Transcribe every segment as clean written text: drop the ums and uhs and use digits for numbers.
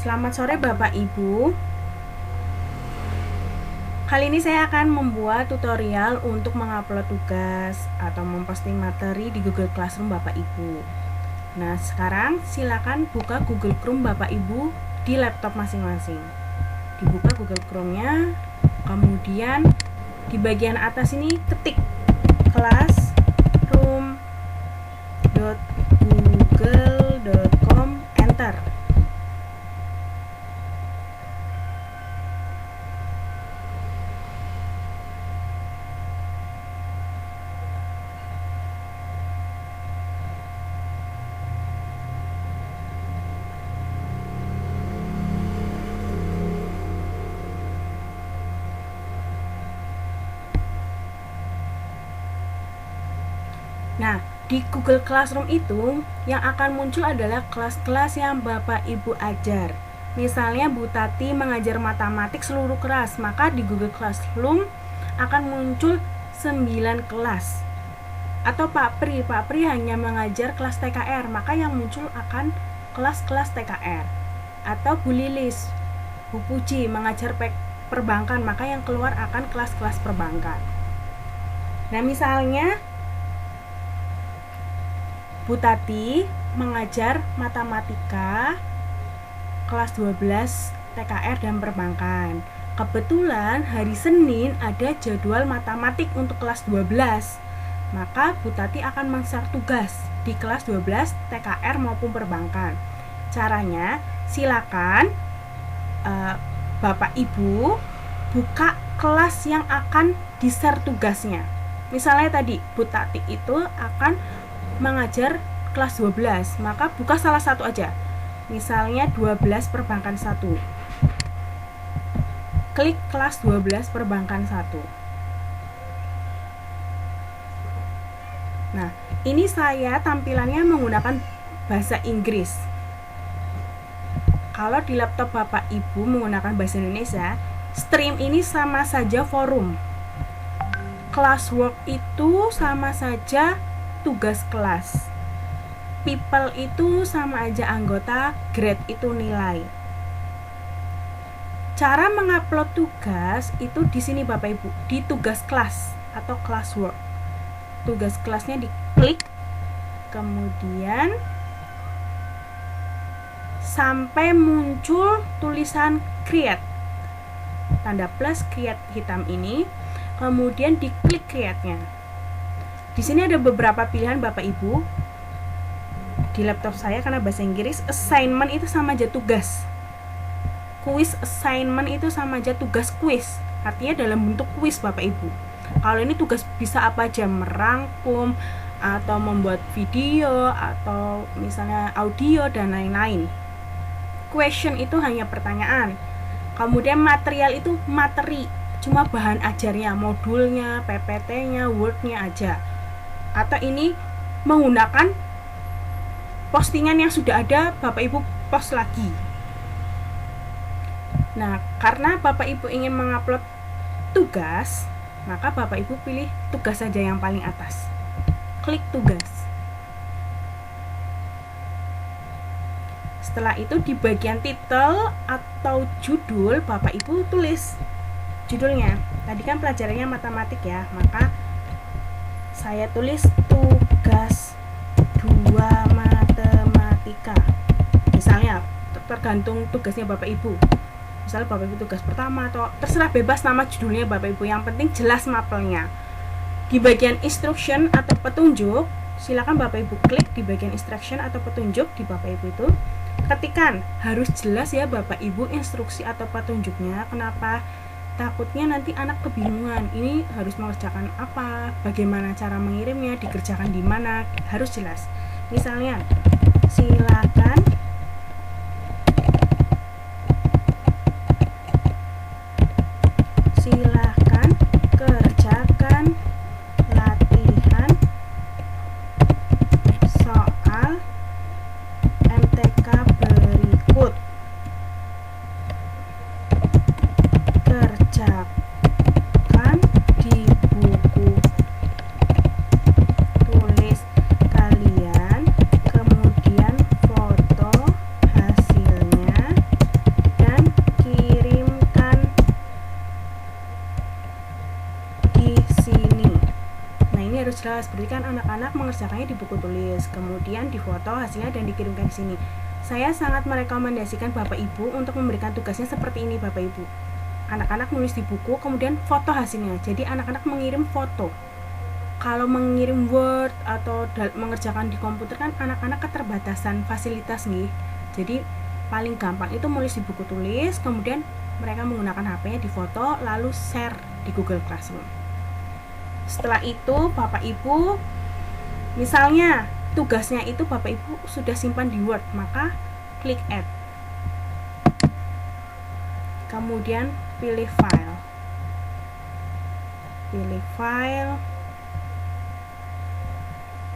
Selamat sore Bapak Ibu. Kali ini saya akan membuat tutorial untuk mengupload tugas atau memposting materi di Google Classroom Bapak Ibu. Nah, sekarang silakan buka Google Chrome Bapak Ibu di laptop masing-masing. Dibuka Google Chrome-nya, kemudian di bagian atas ini ketik classroom.google.com, enter. Nah, di Google Classroom itu yang akan muncul adalah kelas-kelas yang Bapak Ibu ajar. Misalnya Bu Tati mengajar matematik seluruh kelas, maka di Google Classroom akan muncul 9 kelas. Atau Pak Pri hanya mengajar kelas TKR, maka yang muncul akan kelas-kelas TKR. Atau Bu Lilis, Bu Puji mengajar perbankan, maka yang keluar akan kelas-kelas perbankan. Nah, misalnya Bu Tati mengajar matematika kelas 12 TKR dan perbankan. Kebetulan hari Senin ada jadwal matematik untuk kelas 12. Maka Bu Tati akan men-share tugas di kelas 12 TKR maupun perbankan. Caranya, silakan Bapak Ibu buka kelas yang akan di-share tugasnya. Misalnya tadi Bu Tati itu akan mengajar kelas 12, maka buka salah satu aja. Misalnya 12 perbankan 1. Klik kelas 12 perbankan 1. Nah, ini saya tampilannya menggunakan bahasa Inggris. Kalau di laptop Bapak Ibu menggunakan bahasa Indonesia, stream ini sama saja forum. Classwork itu sama saja tugas kelas. People itu sama aja anggota, grade itu nilai. Cara mengupload tugas itu di sini Bapak Ibu, di tugas kelas atau classwork. Tugas kelasnya diklik, kemudian sampai muncul tulisan create. Tanda plus create hitam ini, kemudian diklik create-nya. Di sini ada beberapa pilihan Bapak Ibu. Di laptop saya karena bahasa Inggris, assignment itu sama aja tugas. Quiz assignment itu sama aja tugas quiz. Artinya dalam bentuk quiz Bapak Ibu. Kalau ini tugas bisa apa aja, merangkum atau membuat video atau misalnya audio dan lain-lain. Question itu hanya pertanyaan. Kemudian material itu materi, cuma bahan ajarnya, modulnya, PPT-nya, Word-nya aja. Atau ini menggunakan postingan yang sudah ada, Bapak Ibu post lagi. Nah, karena Bapak Ibu ingin mengupload tugas, maka Bapak Ibu pilih tugas saja yang paling atas. Klik tugas. Setelah itu di bagian title atau judul, Bapak Ibu tulis judulnya. Tadi kan pelajarannya matematik ya, maka saya tulis tugas 2 matematika. Misalnya, tergantung tugasnya Bapak Ibu. Misalnya Bapak Ibu tugas pertama atau terserah, bebas nama judulnya Bapak Ibu. Yang penting jelas mapelnya. Di bagian instruction atau petunjuk, silakan Bapak Ibu klik di bagian instruction atau petunjuk di Bapak Ibu itu. Ketikan, harus jelas ya Bapak Ibu instruksi atau petunjuknya. Kenapa? Takutnya nanti anak kebingungan, ini harus mengerjakan apa, bagaimana cara mengirimnya, dikerjakan di mana, harus jelas. Misalnya, silakan kerjakan latihan soal MTK berikut. Kerjakan di buku tulis kalian, kemudian foto harus jelas. Berarti kan anak-anak mengerjakannya di buku tulis, kemudian difoto hasilnya dan dikirimkan di sini. Saya sangat merekomendasikan Bapak Ibu untuk memberikan tugasnya seperti ini Bapak Ibu. Anak-anak nulis di buku, kemudian foto hasilnya. Jadi anak-anak mengirim foto. Kalau mengirim Word atau mengerjakan di komputer kan anak-anak keterbatasan fasilitas nih. Jadi paling gampang itu menulis di buku tulis, kemudian mereka menggunakan HP-nya difoto lalu share di Google Classroom. Setelah itu Bapak Ibu, misalnya tugasnya itu Bapak Ibu sudah simpan di Word, maka klik add. Kemudian pilih file.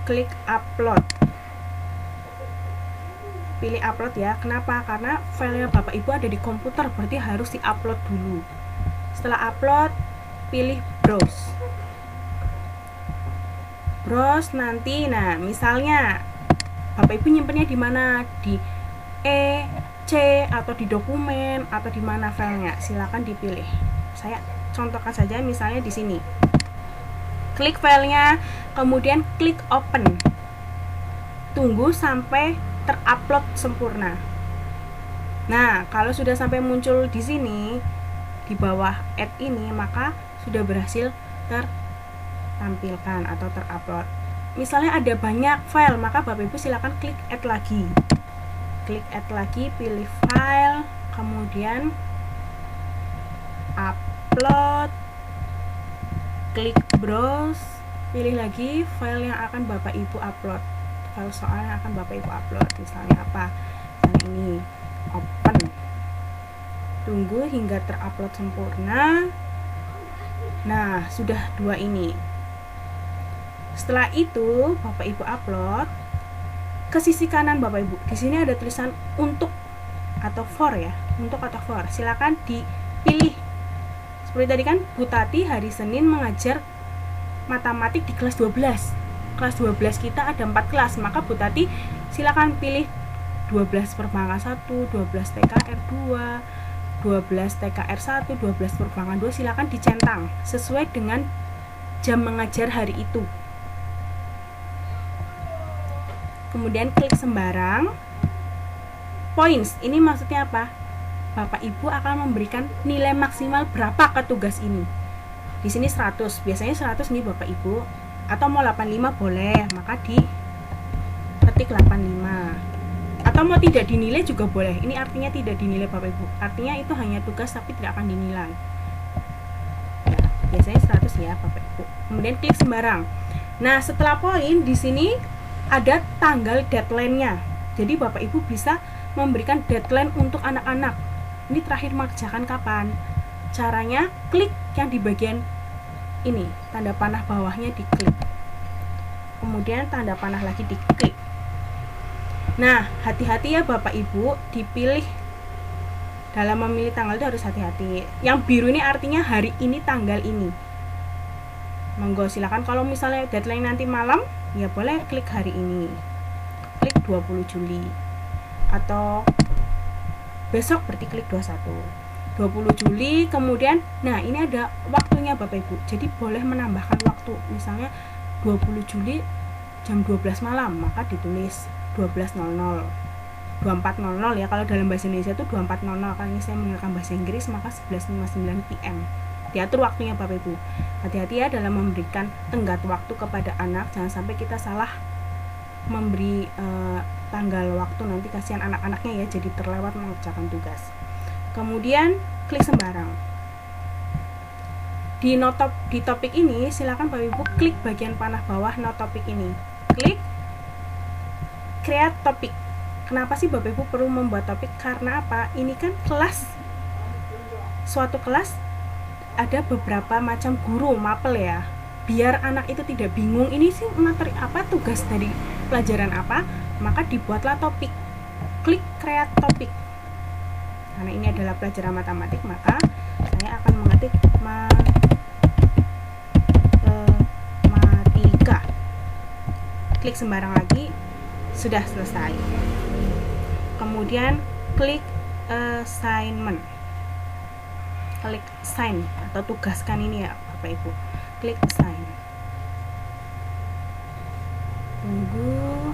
Klik upload. Pilih upload ya. Kenapa? Karena filenya Bapak Ibu ada di komputer, berarti harus di-upload dulu. Setelah upload, pilih browse. Browse nanti, nah misalnya Bapak Ibu nyimpennya di mana? Di C atau di dokumen atau di mana filenya? Silakan dipilih. Saya contohkan saja misalnya di sini. Klik filenya, kemudian klik open. Tunggu sampai terupload sempurna. Nah, kalau sudah sampai muncul di sini di bawah add ini, maka sudah berhasil tertampilkan atau terupload. Misalnya ada banyak file, maka Bapak Ibu silakan klik add lagi. Klik add lagi, pilih file, kemudian upload, klik browse, pilih lagi file yang akan Bapak Ibu upload. File soal yang akan Bapak Ibu upload, misalnya apa? Misalnya ini, open. Tunggu hingga terupload sempurna. Nah, sudah 2 ini. Setelah itu, Bapak Ibu upload. Ke sisi kanan Bapak Ibu, di sini ada tulisan untuk atau for ya, untuk atau for. Silakan dipilih. Seperti tadi kan, Bu Tati hari Senin mengajar matematik di kelas 12. Kelas 12 kita ada 4 kelas, maka Bu Tati silakan pilih 12 perbankan 1, 12 TKR 2, 12 TKR 1, 12 perbankan 2, silakan dicentang sesuai dengan jam mengajar hari itu. Kemudian klik sembarang. Points, ini maksudnya apa? Bapak Ibu akan memberikan nilai maksimal berapa ke tugas ini. Di sini 100, biasanya 100 nih Bapak Ibu. Atau mau 85 boleh, maka diketik 85. Atau mau tidak dinilai juga boleh. Ini artinya tidak dinilai Bapak Ibu. Artinya itu hanya tugas tapi tidak akan dinilai. Ya, biasanya 100 ya Bapak Ibu. Kemudian klik sembarang. Nah, setelah poin di sini ada tanggal deadline-nya. Jadi Bapak Ibu bisa memberikan deadline untuk anak-anak. Ini terakhir mengerjakan kapan? Caranya klik yang di bagian ini, tanda panah bawahnya diklik, kemudian tanda panah lagi diklik. Nah, hati-hati ya Bapak Ibu, dipilih dalam memilih tanggal itu harus hati-hati. Yang biru ini artinya hari ini, tanggal ini. Monggo silakan, kalau misalnya deadline nanti malam, ya boleh klik hari ini, klik 20 Juli, atau besok berarti klik 20 Juli, kemudian nah ini ada waktunya Bapak Ibu, jadi boleh menambahkan waktu, misalnya 20 Juli jam 12 malam, maka ditulis 12.00, 24.00 ya, kalau dalam bahasa Indonesia itu 24.00, kalau ini saya menggunakan bahasa Inggris maka 11.59 PM. Diatur waktunya Bapak Ibu. Hati-hati ya dalam memberikan tenggat waktu kepada anak, jangan sampai kita salah memberi tanggal waktu, nanti kasihan anak-anaknya ya, jadi terlewat mengerjakan tugas. Kemudian klik sembarang. Di topik ini silakan Bapak Ibu klik bagian panah bawah not topik ini. Klik create topik. Kenapa sih Bapak Ibu perlu membuat topik? Karena apa? Ini kan kelas, suatu kelas ada beberapa macam guru mapel ya. Biar anak itu tidak bingung ini sih materi apa, tugas dari pelajaran apa, maka dibuatlah topik. Klik create topik. Karena ini adalah pelajaran matematik, maka saya akan mengetik matematika. Klik sembarang lagi, sudah selesai. Kemudian klik assignment. Klik assign atau tugaskan ini ya Bapak Ibu. Klik assign. Tunggu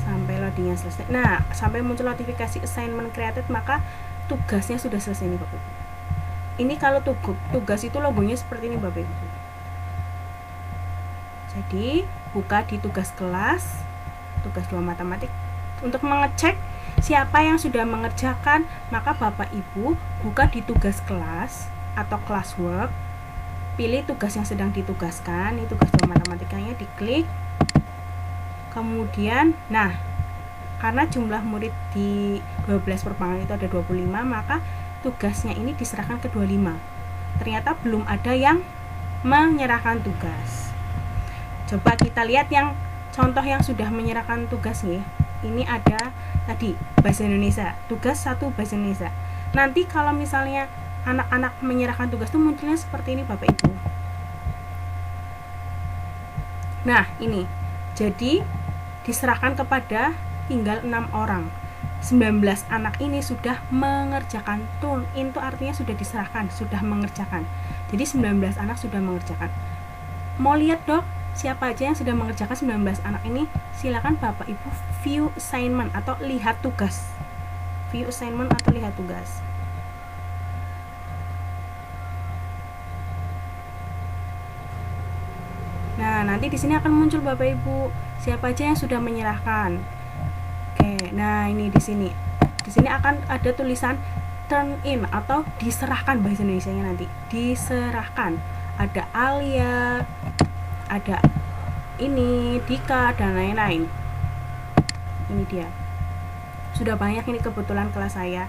sampai loadingnya selesai. Nah, sampai muncul notifikasi assignment created, maka tugasnya sudah selesai nih Bapak Ibu. Ini kalau tugas itu logonya seperti ini Bapak Ibu. Jadi buka di tugas kelas, tugas 2 matematik. Untuk mengecek siapa yang sudah mengerjakan, maka Bapak Ibu buka di tugas kelas atau classwork, pilih tugas yang sedang ditugaskan, ini tugas 2 matematikanya, diklik. Kemudian, nah, karena jumlah murid di 12 perbankan itu ada 25, maka tugasnya ini diserahkan ke 25. Ternyata belum ada yang menyerahkan tugas. Coba kita lihat yang contoh yang sudah menyerahkan tugas nih. Ini ada tadi bahasa Indonesia, tugas 1 bahasa Indonesia. Nanti kalau misalnya anak-anak menyerahkan tugas itu munculnya seperti ini Bapak Ibu. Nah, ini. Jadi diserahkan kepada tinggal 6 orang. 19 anak ini sudah mengerjakan. Turn in itu artinya sudah diserahkan, sudah mengerjakan. Jadi 19 anak sudah mengerjakan. Mau lihat Dok, siapa aja yang sudah mengerjakan 19 anak ini? Silakan Bapak Ibu view assignment atau lihat tugas. View assignment atau lihat tugas. Nah, nanti di sini akan muncul Bapak Ibu siapa aja yang sudah menyerahkan. Oke, nah ini di sini. Di sini akan ada tulisan turn in atau diserahkan bahasa Indonesianya nanti. Diserahkan. Ada Alia, ada ini Dika dan lain-lain. Ini dia. Sudah banyak ini kebetulan kelas saya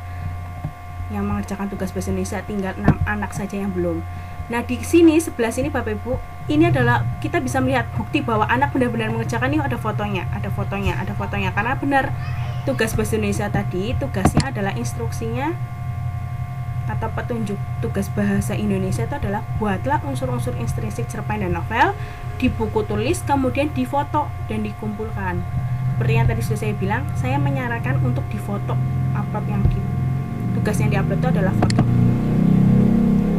yang mengerjakan tugas bahasa Indonesia, tinggal 6 anak saja yang belum. Nah, di sini sebelah sini Bapak Ibu, ini adalah kita bisa melihat bukti bahwa anak benar-benar mengerjakan. Ini ada fotonya karena benar tugas bahasa Indonesia tadi, tugasnya adalah instruksinya atau petunjuk tugas bahasa Indonesia itu adalah buatlah unsur-unsur intrinsik cerpen dan novel di buku tulis, kemudian difoto dan dikumpulkan. Seperti yang tadi sudah saya bilang, saya menyarankan untuk difoto. Tugas yang diupload itu adalah foto.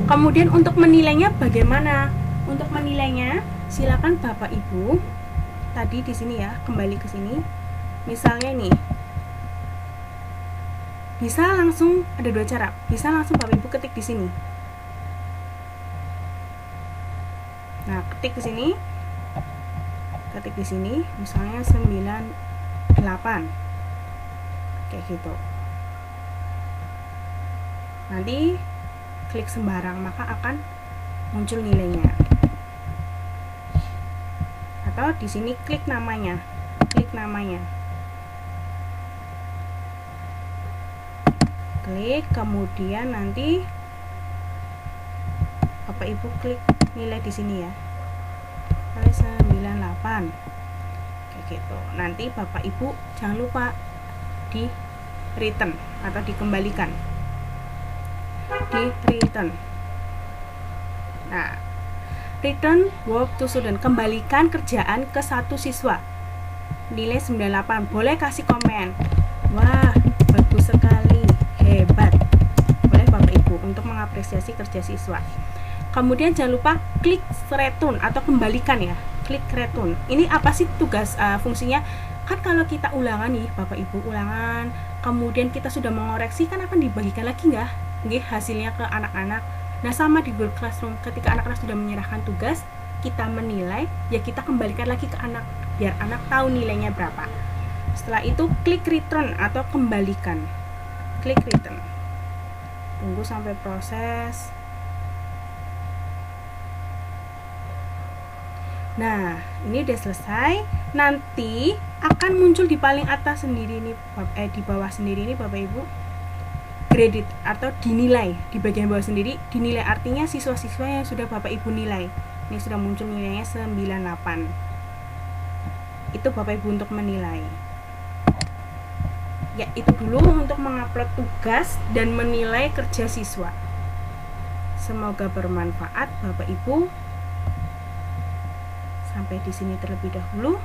Kemudian untuk menilainya bagaimana? Untuk menilainya, silakan Bapak Ibu tadi di sini ya, kembali ke sini. Misalnya nih, bisa langsung ada 2 cara. Bisa langsung Bapak Ibu ketik di sini. Nah, ketik di sini. Ketik di sini, misalnya 98. Kayak gitu. Nanti klik sembarang, maka akan muncul nilainya. Atau di sini klik namanya. Klik, kemudian nanti Bapak Ibu klik nilai di sini ya. Nilai 98. Kayak gitu. Nanti Bapak Ibu jangan lupa di return atau dikembalikan. Di return. Nah, return work to student, kembalikan kerjaan ke satu siswa. Nilai 98. Boleh kasih komen. Wah, bagus sekali, hebat. Boleh Bapak Ibu untuk mengapresiasi kerja siswa. Kemudian jangan lupa klik return atau kembalikan ya. Klik return. Ini apa sih tugas fungsinya? Kan kalau kita ulangan nih Bapak Ibu, ulangan, kemudian kita sudah mengoreksi, kan akan dibagikan lagi nggih hasilnya ke anak-anak. Nah, sama di Google Classroom, ketika anak-anak sudah menyerahkan tugas, kita menilai, ya kita kembalikan lagi ke anak biar anak tahu nilainya berapa. Setelah itu klik return atau kembalikan. Klik return. Tunggu sampai proses. Nah, ini udah selesai. Nanti akan muncul di paling atas sendiri nih, di bawah sendiri nih Bapak Ibu, graded atau dinilai. Di bagian bawah sendiri dinilai, artinya siswa-siswa yang sudah Bapak Ibu nilai. Ini sudah muncul nilainya 98. Itu Bapak Ibu untuk menilai. Ya, itu dulu untuk mengupload tugas dan menilai kerja siswa. Semoga bermanfaat Bapak Ibu. Sampai di sini terlebih dahulu.